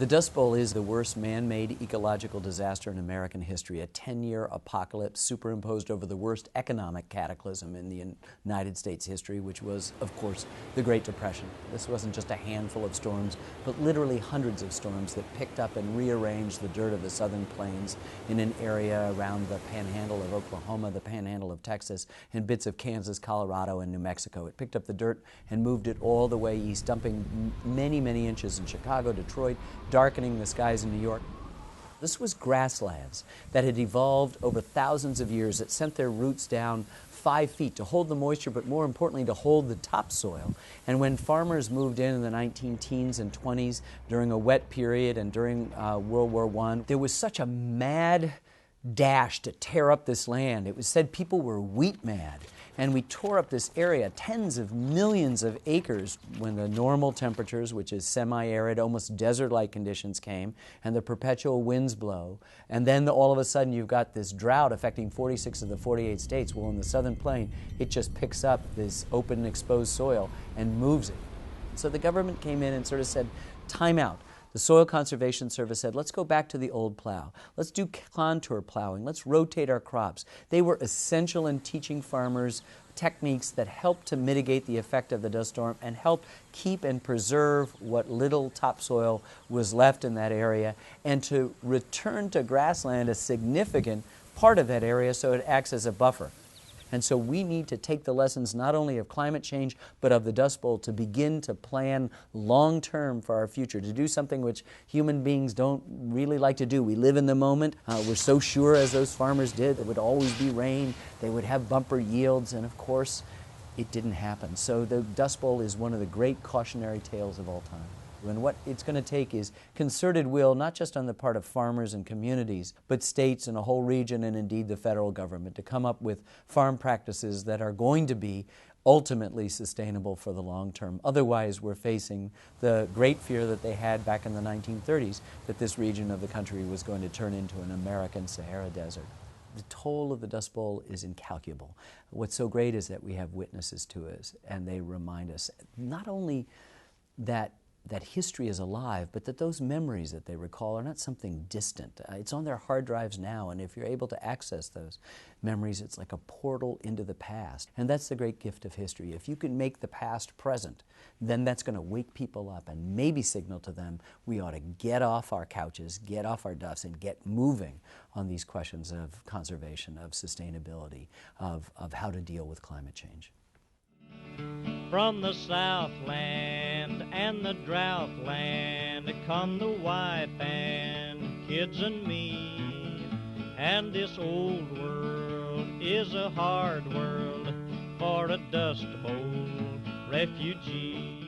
The Dust Bowl is the worst man-made ecological disaster in American history, a 10-year apocalypse superimposed over the worst economic cataclysm in the United States history, which was, of course, the Great Depression. This wasn't just a handful of storms, but literally hundreds of storms that picked up and rearranged the dirt of the southern plains in an area around the panhandle of Oklahoma, the panhandle of Texas, and bits of Kansas, Colorado, and New Mexico. It picked up the dirt and moved it all the way east, dumping many, many inches in Chicago, Detroit, darkening the skies in New York. This was grasslands that had evolved over thousands of years, that sent their roots down 5 feet to hold the moisture, but more importantly to hold the topsoil. And when farmers moved in the 19-teens and 20s during a wet period and during World War I, there was such a mad dash to tear up this land. It was said people were wheat mad. And we tore up this area, tens of millions of acres, when the normal temperatures, which is semi-arid, almost desert-like conditions came, and the perpetual winds blow. And then all of a sudden you've got this drought affecting 46 of the 48 states. Well, in the southern plain, it just picks up this open, exposed soil and moves it. So the government came in and sort of said, time out. The Soil Conservation Service said, let's go back to the old plow. Let's do contour plowing. Let's rotate our crops. They were essential in teaching farmers techniques that helped to mitigate the effect of the dust storm and helped keep and preserve what little topsoil was left in that area, and to return to grassland a significant part of that area so it acts as a buffer. And so we need to take the lessons not only of climate change, but of the Dust Bowl to begin to plan long-term for our future, to do something which human beings don't really like to do. We live in the moment. We're so sure, as those farmers did, there would always be rain, they would have bumper yields, and of course, it didn't happen. So the Dust Bowl is one of the great cautionary tales of all time. And what it's going to take is concerted will, not just on the part of farmers and communities, but states and a whole region, and indeed the federal government, to come up with farm practices that are going to be ultimately sustainable for the long term. Otherwise, we're facing the great fear that they had back in the 1930s, that this region of the country was going to turn into an American Sahara Desert. The toll of the Dust Bowl is incalculable. What's so great is that we have witnesses to us, and they remind us not only that history is alive, but that those memories that they recall are not something distant. It's on their hard drives now, and if you're able to access those memories, it's like a portal into the past. And that's the great gift of history. If you can make the past present, then that's going to wake people up and maybe signal to them we ought to get off our couches, get off our duffs, and get moving on these questions of conservation, of sustainability, of how to deal with climate change. From the Southland and the Droughland come the wife and kids and me. And this old world is a hard world for a Dust Bowl refugee.